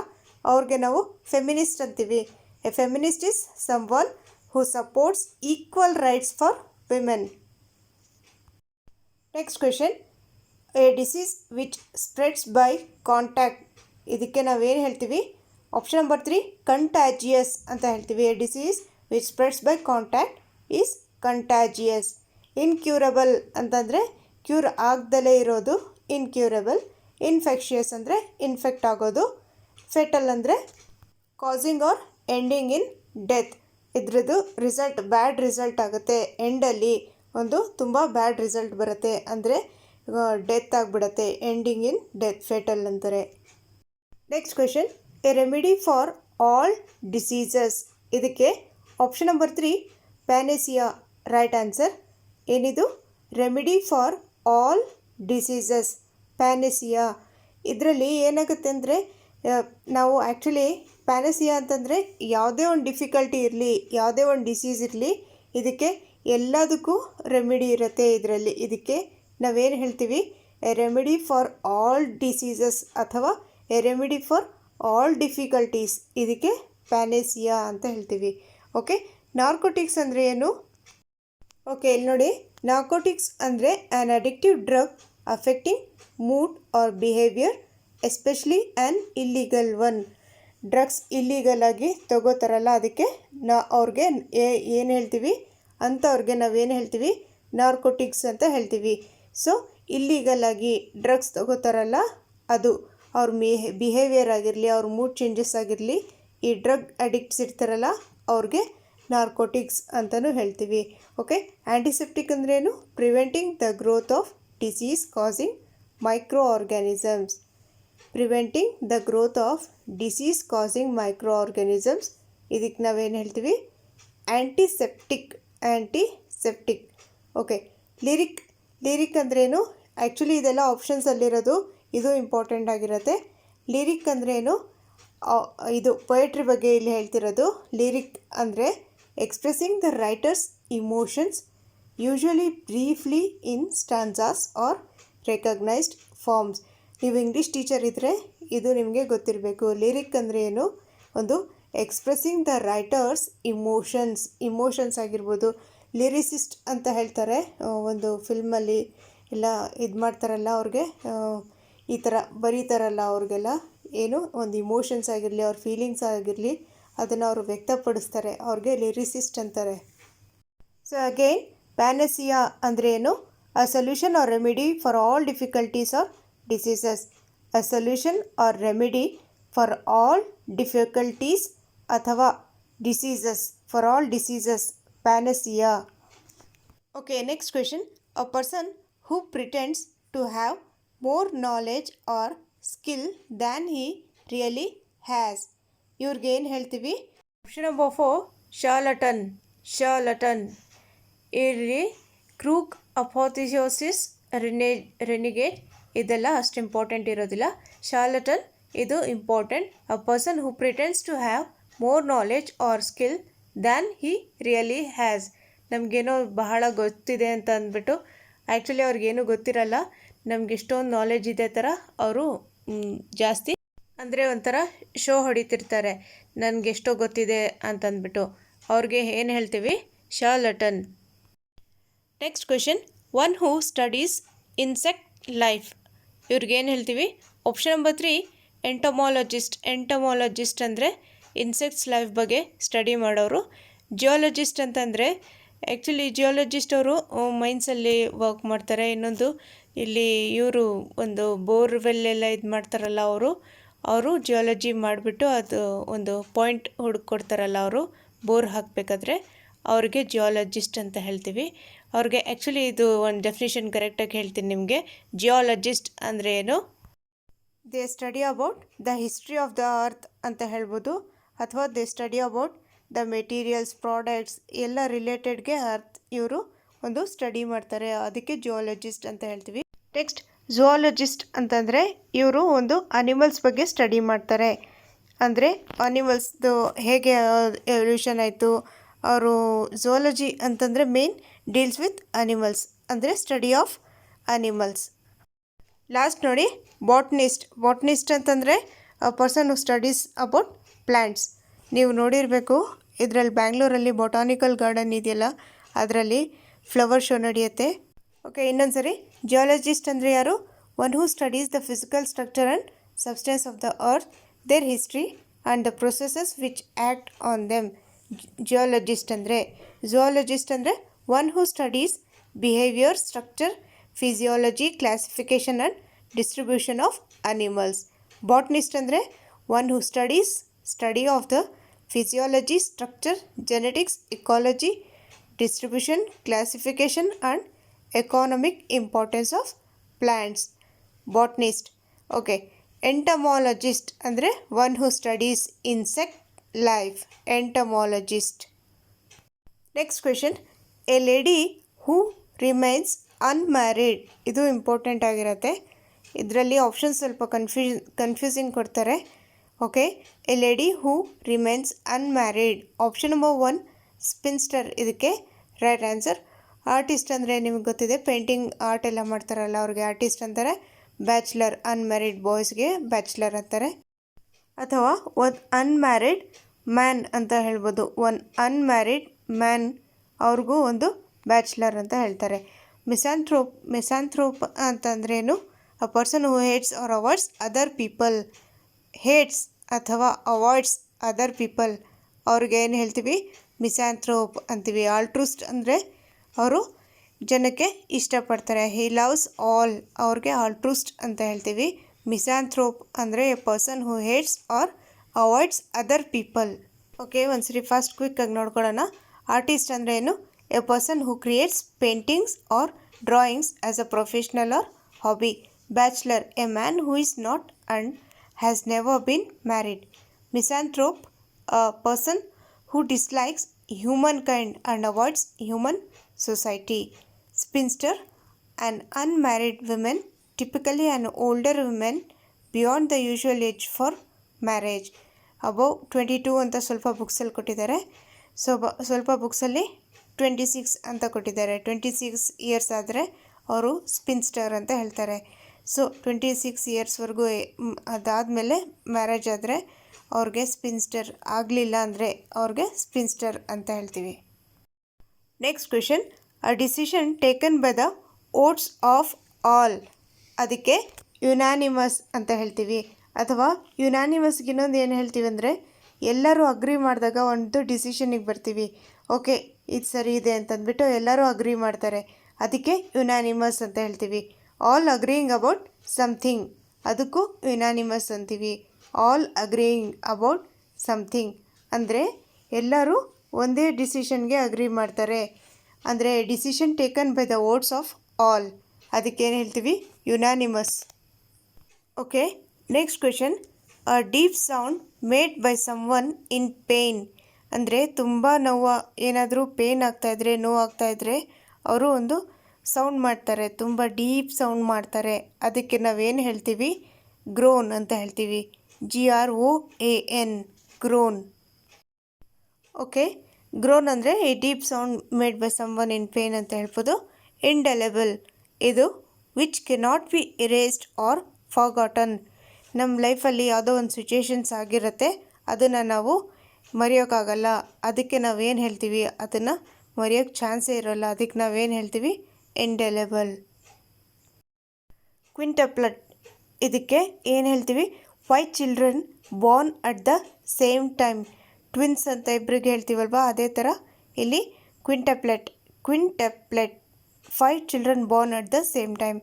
ಅವ್ರಿಗೆ ನಾವು ಫೆಮಿನಿಸ್ಟ್ ಅಂತೀವಿ. A feminist is someone who supports equal rights for women. Next question, A disease which spreads by contact. ಇದಕ್ಕೆ ನಾವೇನು ಹೇಳ್ತೀವಿ, ಆಪ್ಷನ್ ನಂಬರ್ 3 ಕಂಟ್ಯಾಜಿಯಸ್ ಅಂತ ಹೇಳ್ತೀವಿ. A disease which spreads by contact is contiguous. Incurable ಅಂತಂದರೆ cure ಆಗದಲೇ ಇರೋದು incurable. Infectious ಅಂದರೆ infect ಆಗೋದು. Foetal ಅಂದರೆ ಕಾಸಿಂಗ್ ಆರ್ ಎಂಡಿಂಗ್ ಇನ್ ಡೆತ್. ಇದ್ರದ್ದು ರಿಸಲ್ಟ್ ಬ್ಯಾಡ್ ರಿಸಲ್ಟ್ ಆಗುತ್ತೆ, ಎಂಡಲ್ಲಿ ಒಂದು ತುಂಬ ಬ್ಯಾಡ್ ರಿಸಲ್ಟ್ ಬರುತ್ತೆ, ಅಂದರೆ ಡೆತ್ ಆಗಿಬಿಡುತ್ತೆ, ಎಂಡಿಂಗ್ ಇನ್ ಡೆತ್, ಫೆಟಲ್ ಅಂತಾರೆ. Next question, A remedy for all diseases. ಇದಕ್ಕೆ ಆಪ್ಷನ್ ನಂಬರ್ 3 ಪ್ಯಾನೆಸಿಯಾ ರೈಟ್ ಆನ್ಸರ್. ಏನಿದು, ರೆಮಿಡಿ ಫಾರ್ ಆಲ್ ಡಿಸೀಸಸ್, ಪ್ಯಾನೆಸಿಯಾ. ಇದರಲ್ಲಿ ಏನಾಗುತ್ತೆ ಅಂದರೆ, ನಾವು ಆ್ಯಕ್ಚುಲಿ ಪ್ಯಾನೆಸಿಯಾ ಅಂತಂದರೆ ಯಾವುದೇ ಒಂದು ಡಿಫಿಕಲ್ಟಿ ಇರಲಿ, ಯಾವುದೇ ಒಂದು ಡಿಸೀಸ್ ಇರಲಿ, ಇದಕ್ಕೆ ಎಲ್ಲದಕ್ಕೂ ರೆಮಿಡಿ ಇರುತ್ತೆ ಇದರಲ್ಲಿ. ಇದಕ್ಕೆ ನಾವೇನು ಹೇಳ್ತೀವಿ, a remedy for all diseases ಅಥವಾ a remedy for all difficulties, ಇದಕ್ಕೆ ಪ್ಯಾನೆಸಿಯಾ ಅಂತ ಹೇಳ್ತೀವಿ. ಓಕೆ, ನಾರ್ಕೋಟಿಕ್ಸ್ ಅಂದರೆ ಏನು? ಓಕೆ, ಇಲ್ಲಿ ನೋಡಿ, ನಾರ್ಕೋಟಿಕ್ಸ್ ಅಂದರೆ an addictive drug affecting mood or behaviour, especially an illegal one. Drugs illegal ಆಗಿ ತಗೋತಾರಲ್ಲ, ಅದಕ್ಕೆ ಅವ್ರಿಗೆ ಏನು ಹೇಳ್ತೀವಿ ಅಂಥವ್ರಿಗೆ ನಾವೇನು ಹೇಳ್ತೀವಿ, ನಾರ್ಕೋಟಿಕ್ಸ್ ಅಂತ ಹೇಳ್ತೀವಿ. ಸೊ ಇಲ್ಲಿಗಲ್ ಆಗಿ ಡ್ರಗ್ಸ್ ತಗೋತಾರಲ್ಲ, ಅದು ಅವ್ರ ಬಿಹೇವಿಯರ್ ಆಗಿರಲಿ, ಅವ್ರ ಮೂಡ್ ಚೇಂಜಸ್ ಆಗಿರಲಿ, ಈ ಡ್ರಗ್ ಅಡಿಕ್ಟ್ಸ್ ಇರ್ತಾರಲ್ಲ ಅವ್ರಿಗೆ ನಾರ್ಕೋಟಿಕ್ಸ್ ಅಂತಲೂ ಹೇಳ್ತೀವಿ. ಓಕೆ, ಆ್ಯಂಟಿಸೆಪ್ಟಿಕ್ ಅಂದ್ರೇನು, preventing the growth of disease causing micro organisms. Preventing the growth of disease causing micro organisms, ಇದಕ್ಕೆ ನಾವೇನು ಹೇಳ್ತೀವಿ, ಆ್ಯಂಟಿಸೆಪ್ಟಿಕ್. ಆ್ಯಂಟಿಸೆಪ್ಟಿಕ್. ಓಕೆ, ಲಿರಿಕ್ ಅಂದ್ರೇನು, ಆ್ಯಕ್ಚುಲಿ ಇದೆಲ್ಲ ಆಪ್ಷನ್ಸಲ್ಲಿರೋದು, ಇದು ಇಂಪಾರ್ಟೆಂಟ್ ಆಗಿರುತ್ತೆ. ಲಿರಿಕ್ ಅಂದ್ರೇನು, ಇದು ಪೊಯೆಟ್ರಿ ಬಗ್ಗೆ ಇಲ್ಲಿ ಹೇಳ್ತಿರೋದು. ಲಿರಿಕ್ ಅಂದರೆ expressing the writer's emotions usually briefly in stanzas or recognised forms. ನೀವು ಇಂಗ್ಲೀಷ್ ಟೀಚರ್ ಇದ್ದರೆ ಇದು ನಿಮಗೆ ಗೊತ್ತಿರಬೇಕು. ಲಿರಿಕ್ ಅಂದರೆ ಏನು? ಒಂದು ಎಕ್ಸ್ಪ್ರೆಸಿಂಗ್ ದ ರೈಟರ್ಸ್ ಇಮೋಷನ್ಸ್ ಆಗಿರ್ಬೋದು. ಲಿರಿಸಿಸ್ಟ್ ಅಂತ ಹೇಳ್ತಾರೆ, ಒಂದು ಫಿಲ್ಮಲ್ಲಿ ಎಲ್ಲ ಇದು ಮಾಡ್ತಾರಲ್ಲ ಅವ್ರಿಗೆ, ಈ ಥರ ಬರೀತಾರಲ್ಲ ಅವ್ರಿಗೆಲ್ಲ ಏನು ಒಂದು ಇಮೋಷನ್ಸ್ ಆಗಿರಲಿ, ಅವ್ರ ಫೀಲಿಂಗ್ಸ್ ಆಗಿರಲಿ, ಅದನ್ನು ಅವರು ವ್ಯಕ್ತಪಡಿಸ್ತಾರೆ, ಅವ್ರಿಗೆ ಲಿರಿಸಿಸ್ಟ್ ಅಂತಾರೆ. ಸೊ ಅಗೇನ್ ಪ್ಯಾನಸಿಯಾ ಅಂದರೆ ಏನು? A solution or remedy for all difficulties or diseases. A solution or remedy for all difficulties ಅಥವಾ diseases, for all diseases, panacea. Okay, next question. A person who pretends to have more knowledge or skill than he really has. ಇವ್ರಿಗೆ ಏನು ಹೇಳ್ತೀವಿ? Option number 4 ಶಾರ್ಲಟನ್. ಇಲ್ಲಿ crook, ಅಪೋಥಿಯೋಸಿಸ್, ರೆನಿಗೇಟ್ ಇದೆಲ್ಲ ಅಷ್ಟು important ಇರೋದಿಲ್ಲ. Charlatan ಇದು important. A person who pretends to have more knowledge or skill than he really has. ನಮಗೇನೋ ಬಹಳ ಗೊತ್ತಿದೆ ಅಂತ ಅಂದ್ಬಿಟ್ಟು ಆ್ಯಕ್ಚುಲಿ ಅವ್ರಿಗೇನು ಗೊತ್ತಿರಲ್ಲ. ನಮ್ಗೆ ಎಷ್ಟೊಂದು ನಾಲೆಜ್ ಇದೆ ಥರ ಅವರು ಜಾಸ್ತಿ ಅಂದರೆ ಒಂಥರ ಶೋ ಹೊಡಿತಿರ್ತಾರೆ, ನನಗೆಷ್ಟೋ ಗೊತ್ತಿದೆ ಅಂತಂದ್ಬಿಟ್ಟು. ಅವ್ರಿಗೆ ಏನು ಹೇಳ್ತೀವಿ? Charlatan. Next question. One who studies insect life. ಇವ್ರಿಗೇನು ಹೇಳ್ತೀವಿ? ಆಪ್ಷನ್ ನಂಬರ್ 3 ಎಂಟಮಾಲಜಿಸ್ಟ್ ಅಂದರೆ ಇನ್ಸೆಕ್ಟ್ಸ್ ಲೈಫ್ ಬಗ್ಗೆ ಸ್ಟಡಿ ಮಾಡೋರು. ಜಿಯಾಲಜಿಸ್ಟ್ ಅಂತಂದರೆ ಆ್ಯಕ್ಚುಲಿ ಜಿಯಾಲಜಿಸ್ಟ್ ಅವರು ಮೈನ್ಸಲ್ಲಿ ವರ್ಕ್ ಮಾಡ್ತಾರೆ. ಇನ್ನೊಂದು ಇಲ್ಲಿ ಇವರು ಒಂದು ಬೋರ್ವೆಲ್ಲೆಲ್ಲ ಇದು ಮಾಡ್ತಾರಲ್ಲ, ಅವರು ಜಿಯಾಲಜಿ ಮಾಡಿಬಿಟ್ಟು ಅದು ಒಂದು ಪಾಯಿಂಟ್ ಹುಡುಕೊಡ್ತಾರಲ್ಲ, ಅವರು ಬೋರ್ ಹಾಕಬೇಕಾದ್ರೆ ಅವ್ರಿಗೆ ಜಿಯಾಲಜಿಸ್ಟ್ ಅಂತ ಹೇಳ್ತೀವಿ. ಅವ್ರಿಗೆ ಆ್ಯಕ್ಚುಲಿ ಇದು ಒಂದು ಡೆಫಿನೇಷನ್ ಕರೆಕ್ಟಾಗಿ ಹೇಳ್ತೀನಿ ನಿಮಗೆ. ಜಿಯಾಲಜಿಸ್ಟ್ ಅಂದರೆ ಏನು? They study about the history of the earth ಅಂತ ಹೇಳ್ಬೋದು, ಅಥವಾ they study about the materials, products ಎಲ್ಲ ರಿಲೇಟೆಡ್ಗೆ ಇವರು ಒಂದು ಸ್ಟಡಿ ಮಾಡ್ತಾರೆ, ಅದಕ್ಕೆ ಜಿಯಾಲಜಿಸ್ಟ್ ಅಂತ ಹೇಳ್ತೀವಿ. ನೆಕ್ಸ್ಟ್ ಝೂಯಾಲಜಿಸ್ಟ್ ಅಂತಂದರೆ ಇವರು ಒಂದು ಅನಿಮಲ್ಸ್ ಬಗ್ಗೆ ಸ್ಟಡಿ ಮಾಡ್ತಾರೆ. ಅಂದರೆ ಅನಿಮಲ್ಸ್ದು ಹೇಗೆ ಎವಲ್ಯೂಷನ್ ಆಯಿತು. ಅವರು ಝೂಯಾಲಜಿ ಅಂತಂದರೆ ಮೇನ್ ಡೀಲ್ಸ್ ವಿತ್ ಅನಿಮಲ್ಸ್, ಅಂದರೆ ಸ್ಟಡಿ ಆಫ್ ಅನಿಮಲ್ಸ್. ಲಾಸ್ಟ್ ನೋಡಿ, ಬಾಟ್ನಿಸ್ಟ್ ಅಂತಂದರೆ ಅ person who studies about plants. ನೀವು ನೋಡಿರಬೇಕು, ಇದರಲ್ಲಿ ಬ್ಯಾಂಗ್ಳೂರಲ್ಲಿ ಬೊಟಾನಿಕಲ್ ಗಾರ್ಡನ್ ಇದೆಯಲ್ಲ, ಅದರಲ್ಲಿ ಫ್ಲವರ್ ಶೋ ನಡೆಯುತ್ತೆ. ಓಕೆ, ಇನ್ನೊಂದು ಸರಿ. ಜಿಯಾಲಜಿಸ್ಟ್ ಅಂದರೆ ಯಾರು? One who studies the physical structure and substance of the earth, their history and the processes which act on them. Geologist ಅಂದರೆ one who studies behaviour, structure, physiology, classification and distribution of animals. Botanist ಅಂದರೆ one who study of the physiology, structure, genetics, ecology, distribution, classification and economic importance of plants. Botanist. Okay. Entomologist ಅಂದರೆ one who studies insect life. Entomologist. Next question. A lady who remains unmarried. ಇದು important ಆಗಿರುತ್ತೆ. ಇದರಲ್ಲಿ option ಸ್ವಲ್ಪ confusing ಕೊಡ್ತಾರೆ. Okay, A lady who remains unmarried. Option number 1 ಸ್ಪಿನ್ಸ್ಟರ್ ಇದಕ್ಕೆ right answer. Artist ಅಂದರೆ ನಿಮಗೆ ಗೊತ್ತಿದೆ, ಪೇಂಟಿಂಗ್ ಆರ್ಟ್ ಎಲ್ಲ ಮಾಡ್ತಾರಲ್ಲ ಅವ್ರಿಗೆ ಆರ್ಟಿಸ್ಟ್ ಅಂತಾರೆ. ಬ್ಯಾಚುಲರ್, ಅನ್ಮ್ಯಾರಿಡ್ ಬಾಯ್ಸ್ಗೆ ಬ್ಯಾಚುಲರ್ ಅಂತಾರೆ. ಅಥವಾ ಒಂದು ಅನ್ಮ್ಯಾರಿಡ್ ಮ್ಯಾನ್ ಅಂತ ಹೇಳ್ಬೋದು. ಒನ್ ಅನ್ಮ್ಯಾರಿಡ್ ಮ್ಯಾನ್ ಅವ್ರಿಗೂ ಒಂದು ಬ್ಯಾಚುಲರ್ ಅಂತ ಹೇಳ್ತಾರೆ. ಮಿಸಾಂಥ್ರೋಪ್ ಅಂತಂದ್ರೇನು? A person who hates or avoids other people. Hates ಅಥವಾ ಅವಾಯ್ಡ್ಸ್ ಅದರ್ ಪೀಪಲ್ ಅವ್ರಿಗೆ ಏನು ಹೇಳ್ತೀವಿ? ಮಿಸಾಂಥ್ರೋಪ್ ಅಂತೀವಿ. ಆಲ್ಟ್ರೂಸ್ಟ್ ಅಂದರೆ ಅವರು ಜನಕ್ಕೆ ಇಷ್ಟಪಡ್ತಾರೆ. ಹಿ ಲವ್ಸ್ ಆಲ್, ಅವ್ರಿಗೆ ಆಲ್ಟ್ರೂಸ್ಟ್ ಅಂತ ಹೇಳ್ತೀವಿ. ಮಿಸಾಂಥ್ರೋಪ್ ಅಂದರೆ a person who hates or avoids other people. Okay, ಒಂದ್ಸರಿ ಫಾಸ್ಟ್ ಕ್ವಿಕ್ಕಾಗಿ ನೋಡ್ಕೊಳ್ಳೋಣ. ಆರ್ಟಿಸ್ಟ್ ಅಂದರೆ ಏನು? A person who creates paintings or drawings as a professional or hobby. Bachelor, a man who is not and has never been married. Misanthrope, a person who dislikes humankind and avoids human society. Spinster, an unmarried woman, typically an older woman beyond the usual age for marriage. Above 22 ಅಂತ ಸ್ವಲ್ಪ ಬುಕ್ಸಲ್ಲಿ ಕೊಟ್ಟಿದ್ದಾರೆ. ಸ್ವಲ್ಪ ಬುಕ್ಸಲ್ಲಿ 26 ಅಂತ ಕೊಟ್ಟಿದ್ದಾರೆ. 26 years ಆದರೆ ಅವರು ಸ್ಪಿನ್ಸ್ಟರ್ ಅಂತ ಹೇಳ್ತಾರೆ. ಸೊ 26 ಇಯರ್ಸ್ವರೆಗೂ ಅದಾದಮೇಲೆ ಮ್ಯಾರೇಜ್ ಆದರೆ ಅವ್ರಿಗೆ ಸ್ಪಿನ್ಸ್ಟರ್, ಆಗಲಿಲ್ಲ ಅಂದರೆ ಅವ್ರಿಗೆ ಸ್ಪಿನ್ಸ್ಟರ್ ಅಂತ ಹೇಳ್ತೀವಿ. Next question, a decision taken by the votes of all, ಅದಕ್ಕೆ ಯುನಾನಿಮಸ್ ಅಂತ ಹೇಳ್ತೀವಿ. ಅಥವಾ ಯುನಾನಿಮಸ್ಗೆ ಇನ್ನೊಂದು ಏನು ಹೇಳ್ತೀವಿ ಅಂದರೆ, ಎಲ್ಲರೂ ಅಗ್ರಿ ಮಾಡಿದಾಗ ಒಂದು ಡಿಸಿಷನಿಗೆ ಬರ್ತೀವಿ. ಓಕೆ, ಇದು ಸರಿ ಇದೆ ಅಂತಂದ್ಬಿಟ್ಟು ಎಲ್ಲರೂ ಅಗ್ರಿ ಮಾಡ್ತಾರೆ, ಅದಕ್ಕೆ ಯುನಾನಿಮಸ್ ಅಂತ ಹೇಳ್ತೀವಿ. ಆಲ್ ಅಗ್ರೀಯಿಂಗ್ ಅಬೌಟ್ ಸಮಥಿಂಗ್, ಅದಕ್ಕೂ ಯುನಾನಿಮಸ್ ಅಂತೀವಿ. ಆಲ್ ಅಗ್ರೀಯಿಂಗ್ ಅಬೌಟ್ ಸಮಥಿಂಗ್ ಅಂದರೆ ಎಲ್ಲರೂ ಒಂದೇ ಡಿಸಿಷನ್ಗೆ ಅಗ್ರಿ ಮಾಡ್ತಾರೆ. ಅಂದರೆ decision taken by the votes of all, ಅದಕ್ಕೇನು ಹೇಳ್ತೀವಿ? Unanimous. Okay, next question, a deep sound made by someone in pain, ಅಂದರೆ ತುಂಬ ಏನಾದರೂ ಪೇಯ್ನ್ ಆಗ್ತಾಯಿದ್ರೆ, ನೋವಾಗ್ತಾಯಿದ್ರೆ ಅವರು ಒಂದು ಸೌಂಡ್ ಮಾಡ್ತಾರೆ, ತುಂಬ ಡೀಪ್ ಸೌಂಡ್ ಮಾಡ್ತಾರೆ, ಅದಕ್ಕೆ ನಾವೇನು ಹೇಳ್ತೀವಿ? ಗ್ರೋನ್ ಅಂತ ಹೇಳ್ತೀವಿ. GROAN, grown. ಓಕೆ, ಗ್ರೋನ್ ಅಂದರೆ ಈ deep sound made by someone in pain ಅಂತ ಹೇಳ್ಬೋದು. ಇಂಡೆಲೆಬಲ್, ಇದು which cannot be erased or forgotten, ನಮ್ಮ ಲೈಫಲ್ಲಿ ಯಾವುದೋ ಒಂದು ಸಿಚುವೇಶನ್ಸ್ ಆಗಿರುತ್ತೆ, ಅದನ್ನು ನಾವು ಮರೆಯೋಕ್ಕಾಗಲ್ಲ, ಅದಕ್ಕೆ ನಾವೇನು ಹೇಳ್ತೀವಿ? ಅದನ್ನು ಮರೆಯೋಕ್ಕೆ ಚಾನ್ಸೇ ಇರೋಲ್ಲ, ಅದಕ್ಕೆ ನಾವೇನು ಹೇಳ್ತೀವಿ? ಇಂಡೆಲೆಬಲ್. ಕ್ವಿಂಟಪ್ಲಟ್, ಇದಕ್ಕೆ ಏನು ಹೇಳ್ತೀವಿ? 5 children born at the same time, twins ಅಂತ ಇಬ್ಬರಿಗೆ ಹೇಳ್ತೀವಲ್ವಾ, ಅದೇ ಥರ ಇಲ್ಲಿ quintuplet. 5 children born at the same time.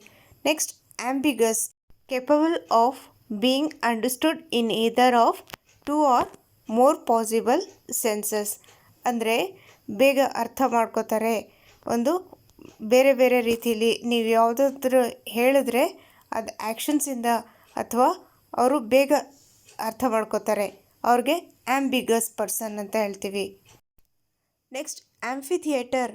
Next, ambiguous, capable of being understood in either of 2 or more possible senses, ಅಂದರೆ ಬೇಗ ಅರ್ಥ ಮಾಡ್ಕೋತಾರೆ, ಒಂದು ಬೇರೆ ಬೇರೆ ರೀತಿಯಲ್ಲಿ ನೀವು ಯಾವುದಾದ್ರೂ ಹೇಳಿದ್ರೆ ಅದು ಆ್ಯಕ್ಷನ್ಸಿಂದ ಅಥವಾ ಅವರು ಬೇಗ ಅರ್ಥ ಮಾಡ್ಕೋತಾರೆ, ಅವ್ರಿಗೆ ಆಂಬಿಗಸ್ ಪರ್ಸನ್ ಅಂತ ಹೇಳ್ತೀವಿ. Next, amphitheatre,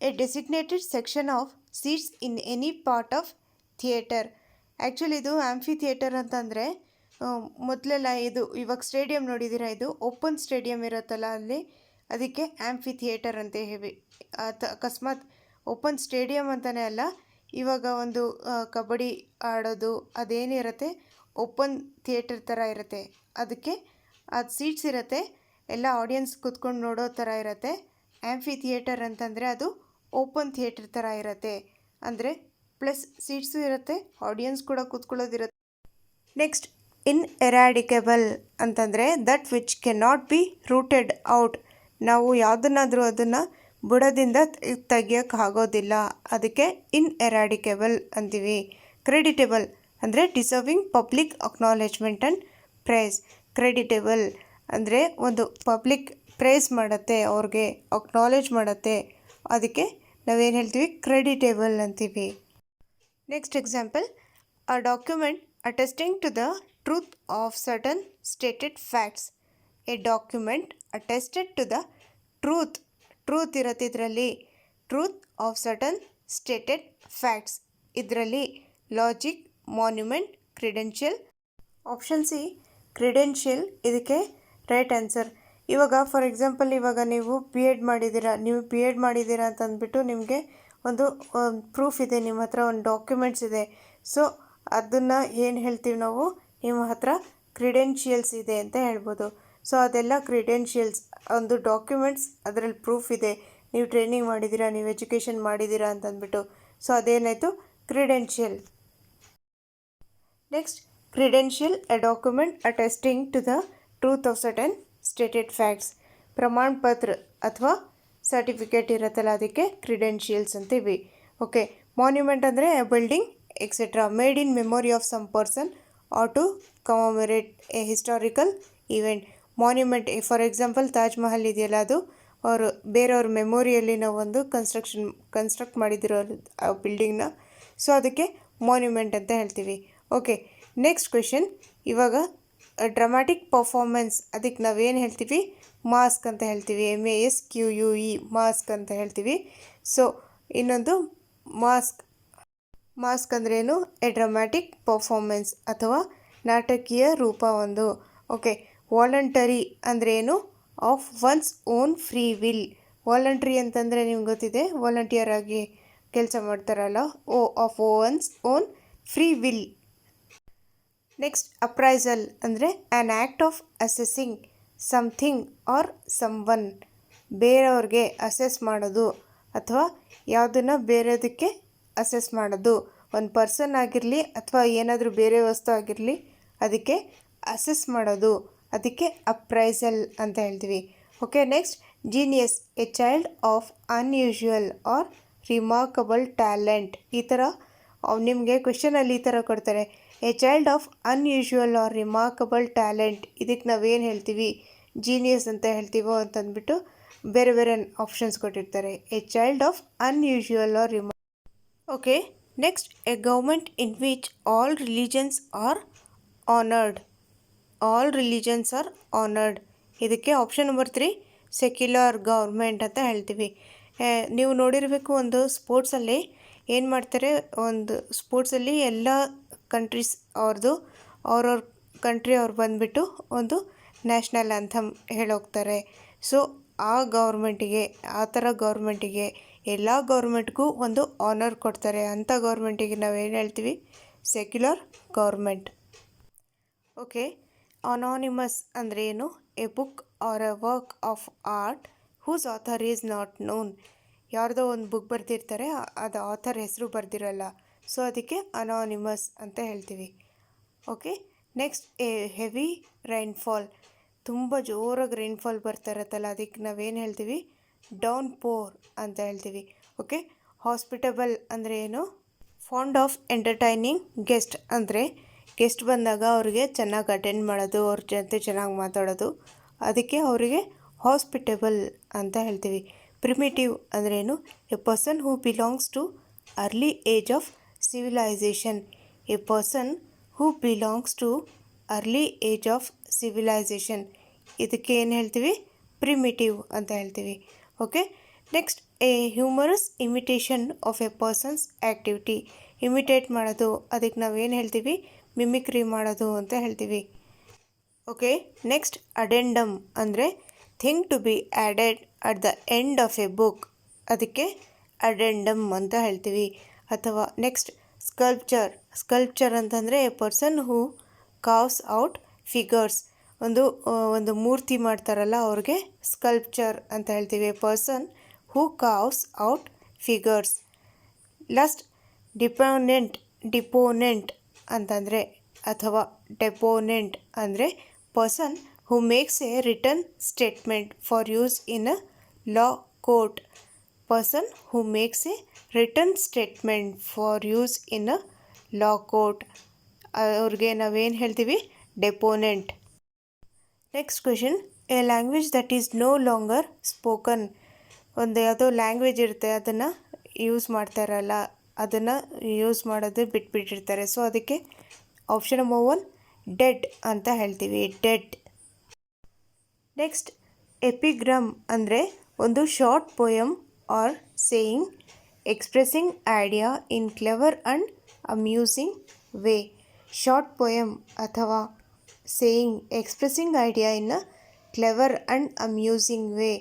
a designated section of seats in any part of theatre. Actually ಇದು ಆಂಫಿಥಿಯೇಟರ್ ಅಂತಂದರೆ ಮೊದಲೆಲ್ಲ ಇದು ಇವಾಗ ಸ್ಟೇಡಿಯಂ ನೋಡಿದ್ದೀರಾ, ಇದು ಓಪನ್ ಸ್ಟೇಡಿಯಂ ಇರುತ್ತಲ್ಲ ಅಲ್ಲಿ, ಅದಕ್ಕೆ ಆಂಫಿಥಿಯೇಟರ್ ಅಂತ ಹೇಳಿ. ಅಕಸ್ಮಾತ್ ಓಪನ್ ಸ್ಟೇಡಿಯಂ ಅಂತಲೇ ಅಲ್ಲ, ಇವಾಗ ಒಂದು ಕಬಡ್ಡಿ ಆಡೋದು ಅದೇನಿರುತ್ತೆ ಓಪನ್ ಥಿಯೇಟರ್ ಥರ ಇರುತ್ತೆ, ಅದಕ್ಕೆ ಅದು ಸೀಟ್ಸ್ ಇರುತ್ತೆ, ಎಲ್ಲ ಆಡಿಯನ್ಸ್ ಕೂತ್ಕೊಂಡು ನೋಡೋ ಥರ ಇರುತ್ತೆ. ಆಂಫಿಥಿಯೇಟರ್ ಅಂತಂದರೆ ಅದು ಓಪನ್ ಥಿಯೇಟರ್ ಥರ ಇರುತ್ತೆ, ಅಂದರೆ ಪ್ಲಸ್ ಸೀಟ್ಸು ಇರುತ್ತೆ, ಆಡಿಯನ್ಸ್ ಕೂಡ ಕೂತ್ಕೊಳ್ಳೋದಿರುತ್ತೆ. ನೆಕ್ಸ್ಟ್, ಇನ್ಎರಾಡಿಕೇಬಲ್ ಅಂತಂದರೆ that which cannot B rooted out, ನಾವು ಯಾವುದನ್ನಾದರೂ ಅದನ್ನು ಬುಡದಿಂದ ತೆಗಿಯೋಕ್ಕಾಗೋದಿಲ್ಲ, ಅದಕ್ಕೆ ಇನ್ಎರಾಡಿಕೇಬಲ್ ಅಂತೀವಿ. ಕ್ರೆಡಿಟೇಬಲ್ ಅಂದರೆ deserving public acknowledgement and praise. Creditable ಅಂದರೆ ಒಂದು ಪಬ್ಲಿಕ್ ಪ್ರೈಸ್ ಮಾಡುತ್ತೆ, ಅವ್ರಿಗೆ ಅಕ್ನಾಲೇಜ್ ಮಾಡುತ್ತೆ, ಅದಕ್ಕೆ ನಾವೇನು ಹೇಳ್ತೀವಿ? ಕ್ರೆಡಿಟೇಬಲ್ ಅಂತೀವಿ. Next example, a document attesting to the truth of certain stated facts. A document attested to the truth ಇರುತ್ತೆ ಇದರಲ್ಲಿ, truth of certain stated facts, ಇದರಲ್ಲಿ logic, monument, credential. Option C credential ಇದಕ್ಕೆ right answer. ಇವಾಗ for example, ಇವಾಗ ನೀವು B Ed ಮಾಡಿದ್ದೀರಾ ಅಂತ ಅಂದ್ಬಿಟ್ಟು ನಿಮಗೆ ಒಂದು ಪ್ರೂಫ್ ಇದೆ, ನಿಮ್ಮ ಹತ್ರ ಒಂದು ಡಾಕ್ಯುಮೆಂಟ್ಸ್ ಇದೆ, ಸೊ ಅದನ್ನು ಏನು ಹೇಳ್ತೀವಿ ನಾವು? ನಿಮ್ಮ ಹತ್ರ ಕ್ರಿಡೆನ್ಷಿಯಲ್ಸ್ ಇದೆ ಅಂತ ಹೇಳ್ಬೋದು. ಸೊ ಅದೆಲ್ಲ ಕ್ರಿಡೆನ್ಷಿಯಲ್ಸ್, ಒಂದು ಡಾಕ್ಯುಮೆಂಟ್ಸ್, ಅದರಲ್ಲಿ ಪ್ರೂಫ್ ಇದೆ, ನೀವು ಟ್ರೈನಿಂಗ್ ಮಾಡಿದ್ದೀರಾ, ನೀವು ಎಜುಕೇಷನ್ ಮಾಡಿದ್ದೀರಾ ಅಂತಂದ್ಬಿಟ್ಟು, ಸೊ ಅದೇನಾಯಿತು? Credential. Next, credential, a document attesting to the truth of certain stated facts. ಪ್ರಮಾಣ ಪತ್ರ ಅಥವಾ ಸರ್ಟಿಫಿಕೇಟ್ ಇರುತ್ತಲ್ಲ, ಅದಕ್ಕೆ ಕ್ರಿಡೆನ್ಷಿಯಲ್ಸ್ ಅಂತೀವಿ. ಓಕೆ, ಮಾನ್ಯುಮೆಂಟ್ ಅಂದರೆ building etcetera made in memory of some person or to commemorate a historical event. Monument for example Taj Mahal ಇದೆಯಲ್ಲ, ಅದು ಅವರು ಬೇರೆಯವ್ರ ಮೆಮೊರಿಯಲ್ಲಿ ನಾವು ಒಂದು ಕನ್ಸ್ಟ್ರಕ್ಟ್ ಮಾಡಿದಿರೋ ಆ ಬಿಲ್ಡಿಂಗ್ನ, ಸೊ ಅದಕ್ಕೆ ಮಾನ್ಯುಮೆಂಟ್ ಅಂತ ಹೇಳ್ತೀವಿ. ಓಕೆ, ನೆಕ್ಸ್ಟ್ ಕ್ವೆಶನ್, ಇವಾಗ ಡ್ರಾಮಾಟಿಕ್ ಪರ್ಫಾರ್ಮೆನ್ಸ್, ಅದಕ್ಕೆ ನಾವೇನು ಹೇಳ್ತೀವಿ? ಮಾಸ್ಕ್ ಅಂತ ಹೇಳ್ತೀವಿ. MASQUE, ಮಾಸ್ಕ್ ಅಂತ ಹೇಳ್ತೀವಿ. ಸೊ ಇನ್ನೊಂದು ಮಾಸ್ಕ್ ಅಂದ್ರೇನು? ಎ ಡ್ರಾಮಾಟಿಕ್ ಪರ್ಫಾರ್ಮೆನ್ಸ್ ಅಥವಾ ನಾಟಕೀಯ ರೂಪ ಒಂದು. ಓಕೆ, ವಾಲಂಟರಿ ಅಂದ್ರೇನು? Of one's own free will. Voluntary ಅಂತಂದರೆ ನಿಮ್ಗೆ ಗೊತ್ತಿದೆ, ವಾಲಂಟಿಯರ್ ಆಗಿ ಕೆಲಸ ಮಾಡ್ತಾರಲ್ಲ, of one's own free will. Next appraisal ಅಂದರೆ an act of assessing something or someone. ಬೇರೆಯವ್ರಿಗೆ ಅಸೆಸ್ ಮಾಡೋದು ಅಥವಾ ಯಾವುದನ್ನು ಬೇರೆದಕ್ಕೆ ಅಸೆಸ್ ಮಾಡೋದು. ಒಂದು ಪರ್ಸನ್ ಆಗಿರಲಿ ಅಥವಾ ಏನಾದರೂ ಬೇರೆ ವಸ್ತು ಆಗಿರಲಿ, ಅದಕ್ಕೆ ಅಸೆಸ್ ಮಾಡೋದು, ಅದಕ್ಕೆ ಅಪ್ರೈಸಲ್ ಅಂತ ಹೇಳ್ತೀವಿ. Okay, next genius, a child of unusual or remarkable talent. ಈ ಥರ ನಿಮಗೆ ಕ್ವೆಶನಲ್ಲಿ ಈ ಥರ ಕೊಡ್ತಾರೆ, a child of unusual or remarkable talent. ಇದಕ್ಕೆ ನಾವೇನು ಹೇಳ್ತೀವಿ, ಜೀನಿಯಸ್ ಅಂತ ಹೇಳ್ತೀವೋ ಅಂತಂದ್ಬಿಟ್ಟು ಬೇರೆ ಬೇರೆ ಆಪ್ಷನ್ಸ್ ಕೊಟ್ಟಿರ್ತಾರೆ. A child of unusual or okay, next a government in which all religions are honoured. All religions are honoured. ಇದಕ್ಕೆ ಆಪ್ಷನ್ ನಂಬರ್ 3 ಸೆಕ್ಯುಲರ್ ಗೌರ್ಮೆಂಟ್ ಅಂತ ಹೇಳ್ತೀವಿ. ನೀವು ನೋಡಿರಬೇಕು, ಒಂದು ಸ್ಪೋರ್ಟ್ಸಲ್ಲಿ ಏನು ಮಾಡ್ತಾರೆ, ಒಂದು ಸ್ಪೋರ್ಟ್ಸಲ್ಲಿ ಎಲ್ಲ ಕಂಟ್ರೀಸ್ ಅವ್ರವ್ರ ಕಂಟ್ರಿ ಅವ್ರು ಬಂದುಬಿಟ್ಟು ಒಂದು ನ್ಯಾಷನಲ್ ಆ್ಯಂಥಮ್ ಹೇಳೋಗ್ತಾರೆ. ಸೊ ಆ ಗೌರ್ಮೆಂಟಿಗೆ, ಆ ಥರ ಗೌರ್ಮೆಂಟಿಗೆ, ಎಲ್ಲ ಗೌರ್ಮೆಂಟ್ಗೂ ಒಂದು ಆನರ್ ಕೊಡ್ತಾರೆ. ಅಂಥ ಗೌರ್ಮೆಂಟಿಗೆ ನಾವೇನು ಹೇಳ್ತೀವಿ, ಸೆಕ್ಯುಲರ್ ಗೌರ್ಮೆಂಟ್. ಓಕೆ, ಅನಾನಿಮಸ್ ಅಂದರೆ ಏನು, a book or a work of art whose author is not known. ಯಾರ್ದೋ ಒಂದು ಬುಕ್ ಬರೆದಿರ್ತಾರೆ, ಅದು ಆಥರ್ ಹೆಸರು ಬರೆದಿರಲ್ಲ, ಸೊ ಅದಕ್ಕೆ ಅನಾನಿಮಸ್ ಅಂತ ಹೇಳ್ತೀವಿ. Okay, next A heavy rainfall. ತುಂಬ ಜೋರಾಗಿ ರೈನ್ಫಾಲ್ ಬರ್ತಾ ಇರತ್ತಲ್ಲ, ಅದಕ್ಕೆ ನಾವೇನು ಹೇಳ್ತೀವಿ, ಡೌನ್ ಪೋರ್ ಅಂತ ಹೇಳ್ತೀವಿ. ಓಕೆ, ಹಾಸ್ಪಿಟಬಲ್ ಅಂದರೆ ಏನು, ಫಾಂಡ್ ಆಫ್ ಎಂಟರ್ಟೈನಿಂಗ್ ಗೆಸ್ಟ್. ಅಂದರೆ ಗೆಸ್ಟ್ ಬಂದಾಗ ಅವ್ರಿಗೆ ಚೆನ್ನಾಗಿ ಅಟೆಂಡ್ ಮಾಡೋದು, ಅವ್ರ ಜೊತೆ ಚೆನ್ನಾಗಿ ಮಾತಾಡೋದು, ಅದಕ್ಕೆ ಅವರಿಗೆ ಹಾಸ್ಪಿಟಬಲ್ ಅಂತ ಹೇಳ್ತೀವಿ. ಪ್ರಿಮಿಟಿವ್ ಅಂದರೆ ಏನು, a person who belongs to early age of civilisation. A person who belongs to early age of civilisation. ಇದಕ್ಕೆ ಏನು ಹೇಳ್ತೀವಿ, ಪ್ರಿಮಿಟಿವ್ ಅಂತ ಹೇಳ್ತೀವಿ. Okay, next a humorous imitation of a person's activity. Imitate ಮಾಡೋದು, ಅದಕ್ಕೆ ನಾವೇನು ಹೇಳ್ತೀವಿ, ಮಿಮಿಕ್ರಿ ಮಾಡೋದು ಅಂತ ಹೇಳ್ತೀವಿ. ಓಕೆ, ನೆಕ್ಸ್ಟ್ ಅಡೆಂಡಮ್ ಅಂದರೆ thing to be added at the end of a book. ಅದಕ್ಕೆ ಅಡೆಂಡಮ್ ಅಂತ ಹೇಳ್ತೀವಿ. ಅಥವಾ ನೆಕ್ಸ್ಟ್ ಸ್ಕಲ್ಪ್ಚರ್. ಸ್ಕಲ್ಪ್ಚರ್ ಅಂತಂದರೆ a person who carves out figures. ಒಂದು ಮೂರ್ತಿ ಮಾಡ್ತಾರಲ್ಲ, ಅವ್ರಿಗೆ ಸ್ಕಲ್ಪ್ಚರ್ ಅಂತ ಹೇಳ್ತೀವಿ. A person who carves out figures. Last deponent ಅಂತಂದರೆ ಅಥವಾ ಡೆಪೋನೆಂಟ್ ಅಂದರೆ person who makes a return statement for use in a law court. Person who makes a return statement for use in a law court. ಅವ್ರಿಗೆ ನಾವೇನು ಹೇಳ್ತೀವಿ, deponent. Next question, a language that is no longer spoken. ಒಂದು ಯಾವುದೋ language ಇರುತ್ತೆ, ಅದನ್ನು use ಮಾಡ್ತಾರಲ್ಲ, ಅದನ್ನು use ಮಾಡೋದು ಬಿಟ್ಬಿಟ್ಟಿರ್ತಾರೆ. ಸೊ ಅದಕ್ಕೆ ಆಪ್ಷನ್ ನಂಬರ್ 1 ಡೆಡ್ ಅಂತ ಹೇಳ್ತೀವಿ, ಡೆಡ್. ನೆಕ್ಸ್ಟ್ ಎಪಿಗ್ರಾಮ್ ಅಂದರೆ ಒಂದು short poem or saying expressing idea in clever and amusing way. Short poem ಅಥವಾ saying expressing idea in a clever and amusing way.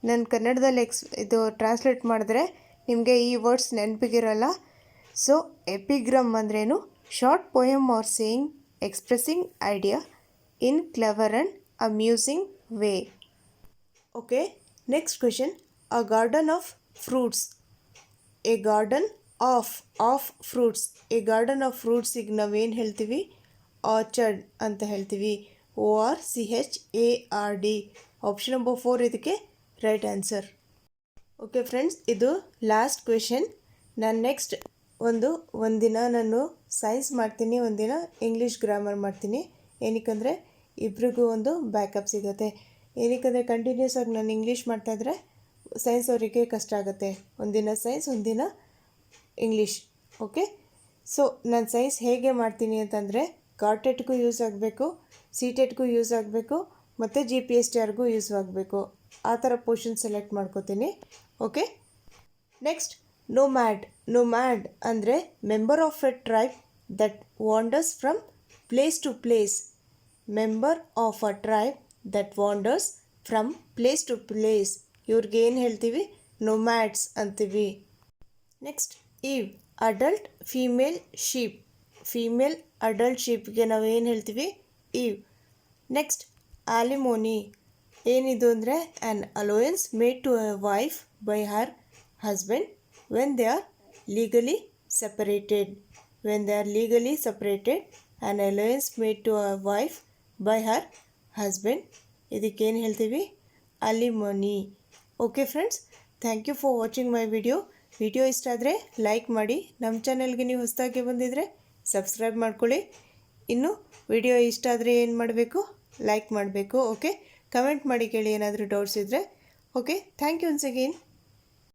ನಾನು ಕನ್ನಡದಲ್ಲಿ ಇದು ಟ್ರಾನ್ಸ್ಲೇಟ್ ಮಾಡಿದ್ರೆ ನಿಮಗೆ ಈ ವರ್ಡ್ಸ್ ನೆನಪಿಗಿರಲ್ಲ. ಸೊ ಎಪಿಗ್ರಾಮ್ ಅಂದ್ರೇನು, short poem or saying expressing idea in clever and amusing way. Okay, next question, a garden of fruits. A garden of fruits. A garden of ಫ್ರೂಟ್ಸಿಗೆ ನಾವೇನು ಹೇಳ್ತೀವಿ, ಆರ್ಚರ್ಡ್ ಅಂತ ಹೇಳ್ತೀವಿ, ORCHARD. ಆಪ್ಷನ್ ನಂಬರ್ 4 ಇದಕ್ಕೆ right answer. Okay friends, ಇದು last question. ನಾನು next ಒಂದಿನ ನಾನು ಸೈನ್ಸ್ ಮಾಡ್ತೀನಿ, ಒಂದಿನ ಇಂಗ್ಲೀಷ್ ಗ್ರಾಮರ್ ಮಾಡ್ತೀನಿ. ಏನಕ್ಕಂದರೆ ಇಬ್ರಿಗೂ ಒಂದು ಬ್ಯಾಕಪ್ ಸಿಗುತ್ತೆ. ಏನಕ್ಕಂದರೆ ಕಂಟಿನ್ಯೂಸ್ ಆಗಿ ನಾನು ಇಂಗ್ಲೀಷ್ ಮಾಡ್ತಾಯಿದ್ರೆ ಸೈನ್ಸ್ ಅವರಿಗೆ ಕಷ್ಟ ಆಗುತ್ತೆ. ಒಂದಿನ ಸೈನ್ಸ್, ಒಂದಿನ ಇಂಗ್ಲೀಷ್. ಓಕೆ, ಸೊ ನಾನು ಸೈನ್ಸ್ ಹೇಗೆ ಮಾಡ್ತೀನಿ ಅಂತಂದರೆ ಕಾರ್ಟೆಟ್ಗೂ ಯೂಸ್ ಆಗಬೇಕು, CTETಗೂ ಯೂಸ್ ಆಗಬೇಕು, ಮತ್ತು GPSTRಗೂ ಯೂಸ್ ಆಗಬೇಕು. ಆ ಥರ ಪೋರ್ಷನ್ ಸೆಲೆಕ್ಟ್ ಮಾಡ್ಕೋತೀನಿ. ಓಕೆ, ನೆಕ್ಸ್ಟ್ ನೋಮ್ಯಾಡ್ ಅಂದರೆ member of a tribe that wanders from place to place. Member of a tribe that wanders from place to place ಇವ್ರಿಗೆ ಏನು ಹೇಳ್ತೀವಿ ನೊಮ್ಯಾಡ್ಸ್ ಅಂತೀವಿ. Next ewe adult female sheep, female adult ಶೀಪ್ಗೆ ನಾವು ಏನು ಹೇಳ್ತೀವಿ ewe. Next alimony ಏನಿದು ಅಂದರೆ an allowance made to a wife by her husband when they are legally separated. When they are legally separated, an alliance made to a wife by her husband, ಇದಕ್ಕೇನು ಹೇಳ್ತೀವಿ alimony. Okay friends, thank you for watching my video ಇಷ್ಟ ಆದರೆ like ಮಾಡಿ. ನಮ್ಮ ಚಾನಲ್ಗೆ ನೀವು ಹೊಸದಾಗಿ ಬಂದಿದ್ದರೆ ಸಬ್ಸ್ಕ್ರೈಬ್ ಮಾಡ್ಕೊಳ್ಳಿ. ಇನ್ನು ವಿಡಿಯೋ ಇಷ್ಟ ಆದರೆ ಏನು ಮಾಡಬೇಕು, ಲೈಕ್ ಮಾಡಬೇಕು. ಓಕೆ, ಕಮೆಂಟ್ ಮಾಡಿ ಕೇಳಿ ಏನಾದರೂ ಡೌಟ್ಸ್ ಇದ್ದರೆ. Okay, thank you once again.